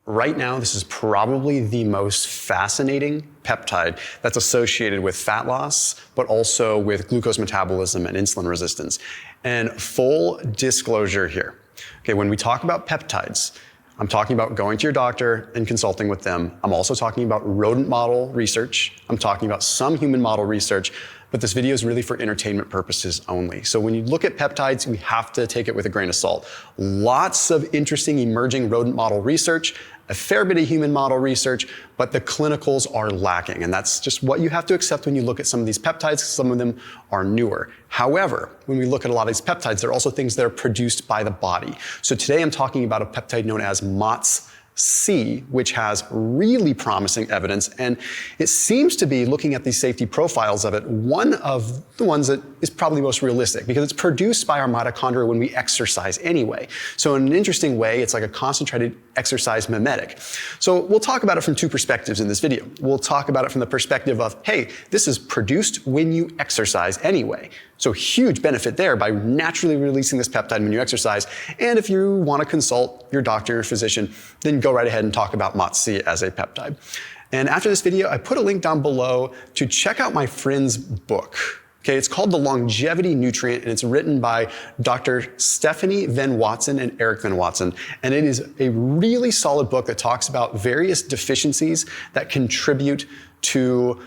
Right now, this is probably the most fascinating peptide that's associated with fat loss, but also with glucose metabolism and insulin resistance. And full disclosure here, okay, when we talk about peptides, I'm talking about going to your doctor and consulting with them. I'm also talking about rodent model research. I'm talking about some human model research, but this video is really for entertainment purposes only. So when you look at peptides, we have to take it with a grain of salt. Lots of interesting emerging rodent model research, a fair bit of human model research, but the clinicals are lacking. And that's just what you have to accept when you look at some of these peptides. Some of them are newer. However, when we look at a lot of these peptides, there are also things that are produced by the body. So today I'm talking about a peptide known as MOTS-C, which has really promising evidence. And it seems to be, looking at these safety profiles of it, one of the ones that is probably most realistic because it's produced by our mitochondria when we exercise anyway. So in an interesting way, it's like a concentrated exercise mimetic. So we'll talk about it from two perspectives in this video. We'll talk about it from the perspective of, hey, this is produced when you exercise anyway. So huge benefit there by naturally releasing this peptide when you exercise. And if you want to consult your doctor or physician, then go right ahead and talk about MOTS-C as a peptide. And after this video, I put a link down below to check out my friend's book. Okay, it's called The Longevity Nutrient, and it's written by Dr. Stephanie Van Watson and Eric Van Watson. And it is a really solid book that talks about various deficiencies that contribute to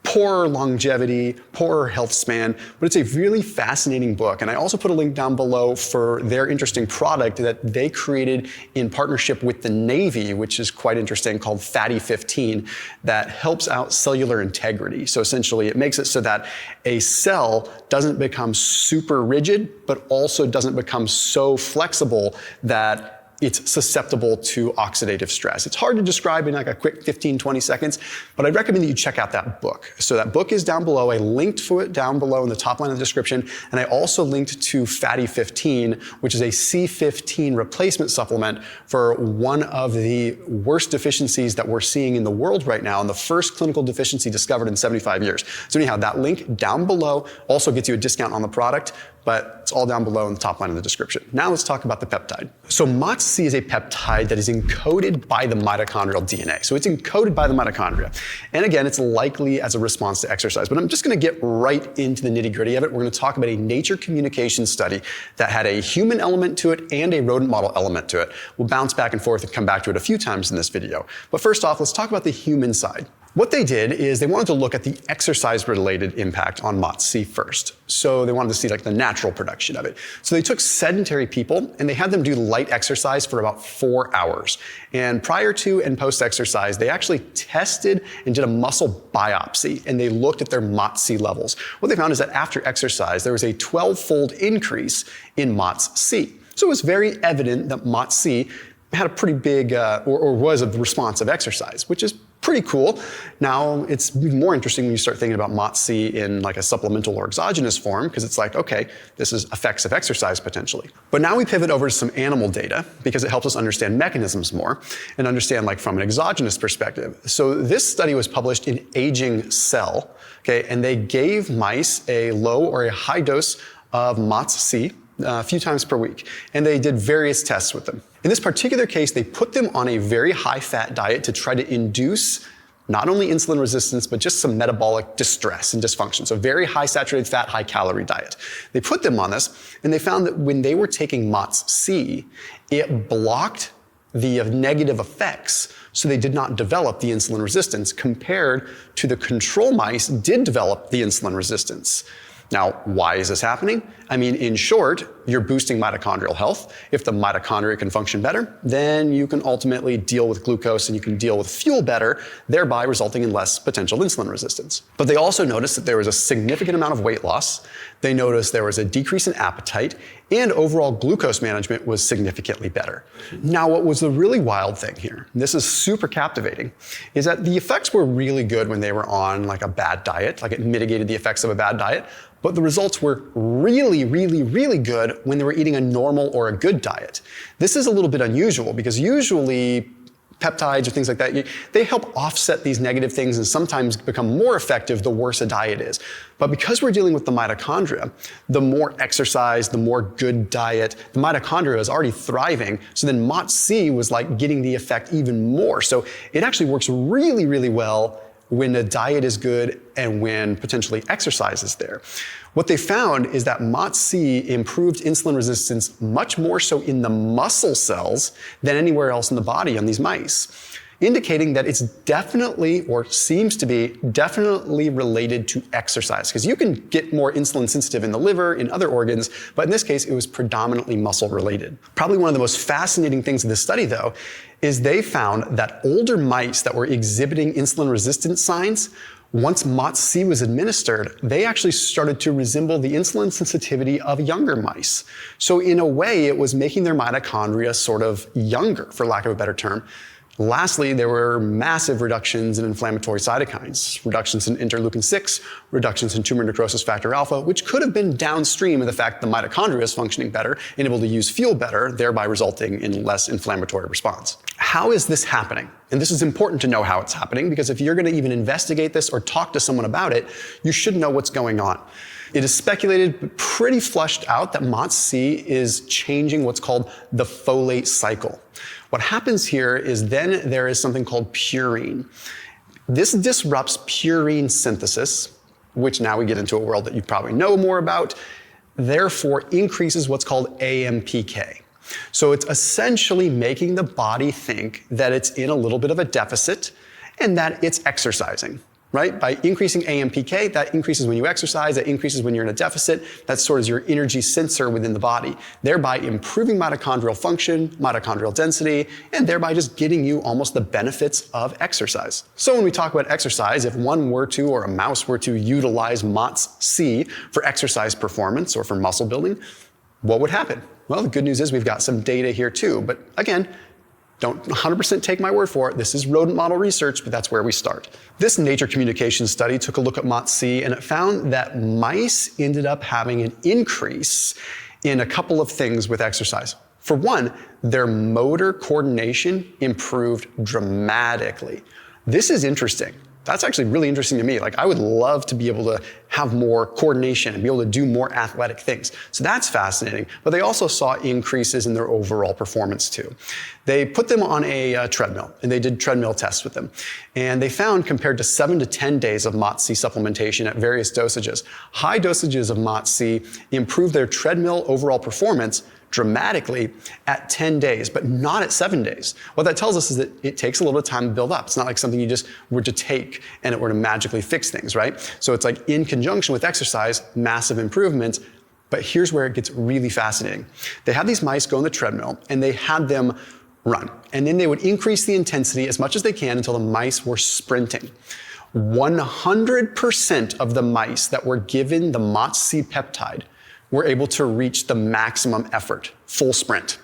poorer longevity, poorer health span, but it's a really fascinating book. And I also put a link down below for their interesting product that they created in partnership with the Navy, which is quite interesting, called Fatty 15, that helps out cellular integrity. So essentially it makes it so that a cell doesn't become super rigid, but also doesn't become so flexible that it's susceptible to oxidative stress. It's hard to describe in like a quick 15, 20 seconds, but I'd recommend that you check out that book. So that book is down below. I linked to it down below in the top line of the description. And I also linked to Fatty 15, which is a C15 replacement supplement for one of the worst deficiencies that we're seeing in the world right now, and the first clinical deficiency discovered in 75 years. So anyhow, that link down below also gets you a discount on the product, but it's all down below in the top line of the description. Now let's talk about the peptide. So MOTS-C is a peptide that is encoded by the mitochondrial DNA. So it's encoded by the mitochondria. And again, it's likely as a response to exercise, but I'm just gonna get right into the nitty-gritty of it. We're gonna talk about a Nature Communications study that had a human element to it and a rodent model element to it. We'll bounce back and forth and come back to it a few times in this video. But first off, let's talk about the human side. What they did is they wanted to look at the exercise-related impact on MOTS-C first. So they wanted to see like the natural production of it. So they took sedentary people and they had them do light exercise for about 4 hours. And prior to and post-exercise, they actually tested and did a muscle biopsy and they looked at their MOTS-C levels. What they found is that after exercise, there was a 12-fold increase in MOTS-C. So it was very evident that MOTS-C had a pretty big, or was a response of exercise, which is pretty cool. Now, it's more interesting when you start thinking about MOTS-C in like a supplemental or exogenous form, because it's like, okay, this is effects of exercise potentially. But now we pivot over to some animal data because it helps us understand mechanisms more and understand like from an exogenous perspective. So this study was published in Aging Cell, okay, and they gave mice a low or a high dose of MOTS-C a few times per week, and they did various tests with them. In this particular case, they put them on a very high-fat diet to try to induce not only insulin resistance, but just some metabolic distress and dysfunction. So very high saturated fat, high calorie diet. They put them on this, and they found that when they were taking MOTS-C, it blocked the negative effects, so they did not develop the insulin resistance, compared to the control mice did develop the insulin resistance. Now, why is this happening? I mean, in short, you're boosting mitochondrial health. If the mitochondria can function better, then you can ultimately deal with glucose and you can deal with fuel better, thereby resulting in less potential insulin resistance. But they also noticed that there was a significant amount of weight loss. They noticed there was a decrease in appetite, and overall glucose management was significantly better. Now, what was the really wild thing here, and this is super captivating, is that the effects were really good when they were on like a bad diet, like it mitigated the effects of a bad diet, but the results were really, really, really good when they were eating a normal or a good diet. This is a little bit unusual because usually peptides or things like that, they help offset these negative things and sometimes become more effective the worse a diet is. But because we're dealing with the mitochondria, the more exercise, the more good diet, the mitochondria is already thriving. So then MOTS-c was like getting the effect even more. So it actually works really, really well when the diet is good and when potentially exercise is there. What they found is that MOTS-c improved insulin resistance much more so in the muscle cells than anywhere else in the body on these mice, indicating that it's definitely, or seems to be, definitely related to exercise. Because you can get more insulin sensitive in the liver, in other organs, but in this case, it was predominantly muscle related. Probably one of the most fascinating things of this study, though, is they found that older mice that were exhibiting insulin resistance signs, once MOTS-c was administered, they actually started to resemble the insulin sensitivity of younger mice. So in a way, it was making their mitochondria sort of younger, for lack of a better term. Lastly, there were massive reductions in inflammatory cytokines, reductions in interleukin-6, reductions in tumor necrosis factor alpha, which could have been downstream of the fact the mitochondria is functioning better and able to use fuel better, thereby resulting in less inflammatory response. How is this happening? And this is important to know how it's happening, because if you're going to even investigate this or talk to someone about it, you should know what's going on. It is speculated, but pretty flushed out, that MOTS-c is changing what's called the folate cycle. What happens here is then there is something called purine. This disrupts purine synthesis, which now we get into a world that you probably know more about, therefore increases what's called AMPK. So it's essentially making the body think that it's in a little bit of a deficit and that it's exercising. Right? By increasing AMPK, that increases when you exercise, that increases when you're in a deficit. That's sort of your energy sensor within the body, thereby improving mitochondrial function, mitochondrial density, and thereby just getting you almost the benefits of exercise. So when we talk about exercise, if one were to, or a mouse were to utilize MOTS-c for exercise performance or for muscle building, what would happen? Well, the good news is we've got some data here too, but again, don't 100% take my word for it. This is rodent model research, but that's where we start. This Nature Communications study took a look at MOTS-c, and it found that mice ended up having an increase in a couple of things with exercise. For one, their motor coordination improved dramatically. This is interesting. That's actually really interesting to me. Like, I would love to be able to have more coordination and be able to do more athletic things. So that's fascinating. But they also saw increases in their overall performance too. They put them on a treadmill, and they did treadmill tests with them. And they found, compared to 7 to 10 days of MOTS-c supplementation at various dosages, high dosages of MOTS-c improved their treadmill overall performance dramatically at 10 days, but not at 7 days. What that tells us is that it takes a little bit of time to build up. It's not like something you just were to take and it were to magically fix things, right? So it's like in conjunction with exercise, massive improvements. But here's where it gets really fascinating. They had these mice go on the treadmill and they had them run. And then they would increase the intensity as much as they can until the mice were sprinting. 100% of the mice that were given the MOTS-c peptide were able to reach the maximum effort, full sprint.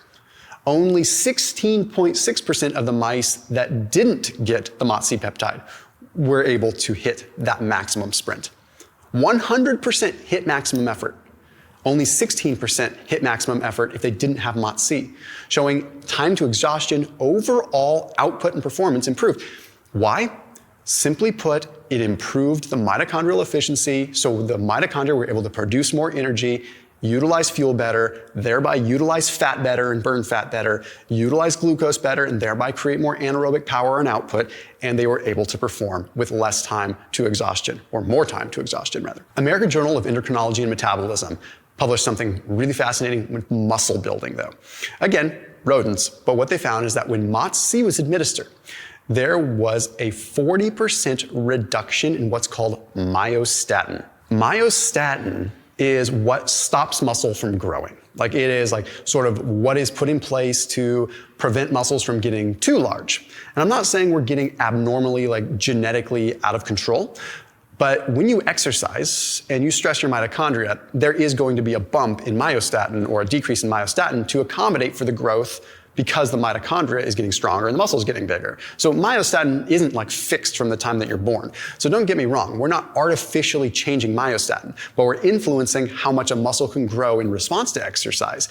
Only 16.6% of the mice that didn't get the MOTS-c peptide were able to hit that maximum sprint. 100% hit maximum effort. Only 16% hit maximum effort if they didn't have MOTS-c, showing time to exhaustion, overall output and performance improved. Why? Simply put, it improved the mitochondrial efficiency, so the mitochondria were able to produce more energy, utilize fuel better, thereby utilize fat better and burn fat better, utilize glucose better, and thereby create more anaerobic power and output, and they were able to perform with less time to exhaustion, or more time to exhaustion rather. American Journal of Endocrinology and Metabolism published something really fascinating with muscle building though. Again, rodents, but what they found is that when MOTS-c was administered, there was a 40% reduction in what's called myostatin. Myostatin is what stops muscle from growing. Like, it is like sort of what is put in place to prevent muscles from getting too large. And I'm not saying we're getting abnormally, like genetically out of control, but when you exercise and you stress your mitochondria, there is going to be a bump in myostatin or a decrease in myostatin to accommodate for the growth because the mitochondria is getting stronger and the muscle is getting bigger. So myostatin isn't like fixed from the time that you're born. So don't get me wrong, we're not artificially changing myostatin, but we're influencing how much a muscle can grow in response to exercise.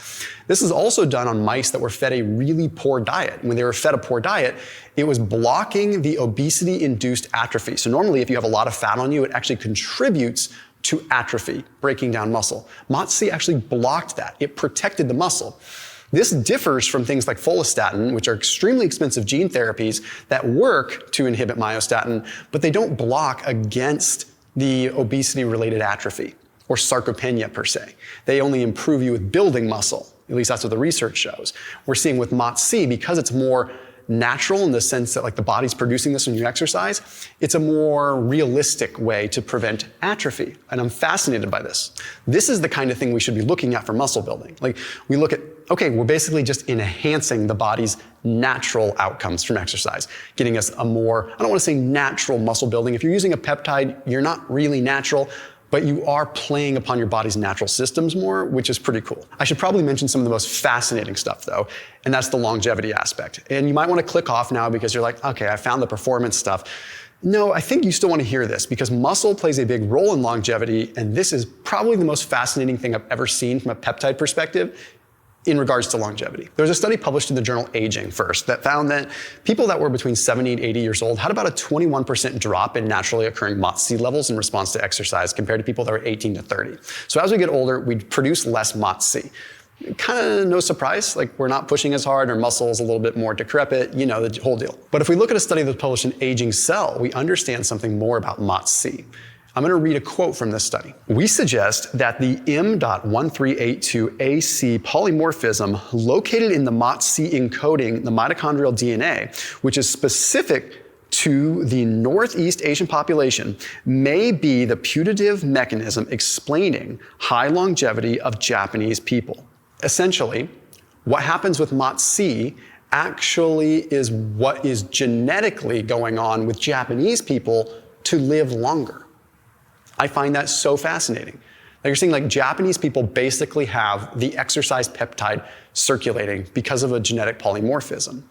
This is also done on mice that were fed a really poor diet. When they were fed a poor diet, it was blocking the obesity-induced atrophy. So normally if you have a lot of fat on you, it actually contributes to atrophy, breaking down muscle. MOTS-c actually blocked that. It protected the muscle. This differs from things like follistatin, which are extremely expensive gene therapies that work to inhibit myostatin, but they don't block against the obesity-related atrophy or sarcopenia per se. They only improve you with building muscle. At least that's what the research shows. We're seeing with MOTS-c, because it's more natural in the sense that like the body's producing this when you exercise, it's a more realistic way to prevent atrophy. And I'm fascinated by this. This is the kind of thing we should be looking at for muscle building. Like we look at, okay, we're basically just enhancing the body's natural outcomes from exercise, getting us a more, I don't want to say natural muscle building. If you're using a peptide, you're not really natural, but you are playing upon your body's natural systems more, which is pretty cool. I should probably mention some of the most fascinating stuff though, and that's the longevity aspect. And you might want to click off now because you're like, okay, I found the performance stuff. No, I think you still want to hear this because muscle plays a big role in longevity, and this is probably the most fascinating thing I've ever seen from a peptide perspective in regards to longevity. There was a study published in the journal Aging First that found that people that were between 70 and 80 years old had about a 21% drop in naturally occurring MOTS-c levels in response to exercise compared to people that were 18 to 30. So as we get older, we produce less MOTS-c. Kind of no surprise, like we're not pushing as hard, our muscle is a little bit more decrepit, you know, the whole deal. But if we look at a study that's published in Aging Cell, we understand something more about MOTS-c. I'm going to read a quote from this study. We suggest that the M.1382AC polymorphism located in the MOTS-c encoding the mitochondrial DNA, which is specific to the Northeast Asian population, may be the putative mechanism explaining high longevity of Japanese people. Essentially, what happens with MOTS-c actually is what is genetically going on with Japanese people to live longer. I find that so fascinating. Like you're seeing like Japanese people basically have the exercise peptide circulating because of a genetic polymorphism.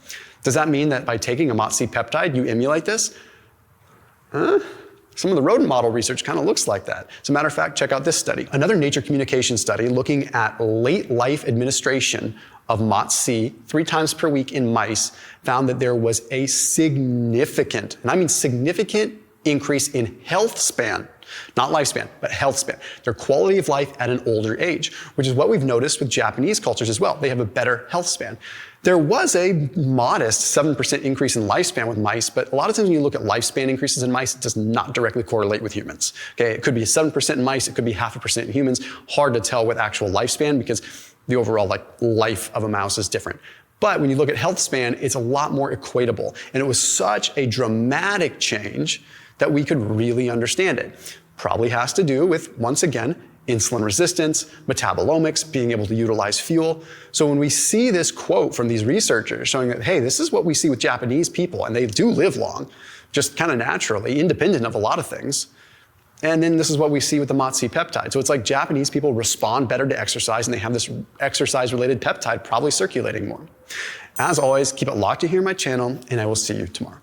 Does that mean that by taking a MOTS-c peptide, you emulate this? Some of the rodent model research kind of looks like that. As a matter of fact, check out this study. Another Nature Communications study looking at late life administration of MOTS-c 3 times per week in mice found that there was a significant, and I mean significant, increase in health span. Not lifespan, but health span. Their quality of life at an older age, which is what we've noticed with Japanese cultures as well. They have a better health span. There was a modest 7% increase in lifespan with mice, but a lot of times when you look at lifespan increases in mice, it does not directly correlate with humans. Okay, it could be 7% in mice, it could be 0.5% in humans. Hard to tell with actual lifespan because the overall life of a mouse is different. But when you look at health span, it's a lot more equatable. And it was such a dramatic change that we could really understand it. Probably has to do with, once again, insulin resistance, metabolomics, being able to utilize fuel. So when we see this quote from these researchers showing that, hey, this is what we see with Japanese people, and they do live long, just kind of naturally, independent of a lot of things. And then this is what we see with the MOTS-c peptide. So it's like Japanese people respond better to exercise, and they have this exercise-related peptide probably circulating more. As always, keep it locked to here on my channel, and I will see you tomorrow.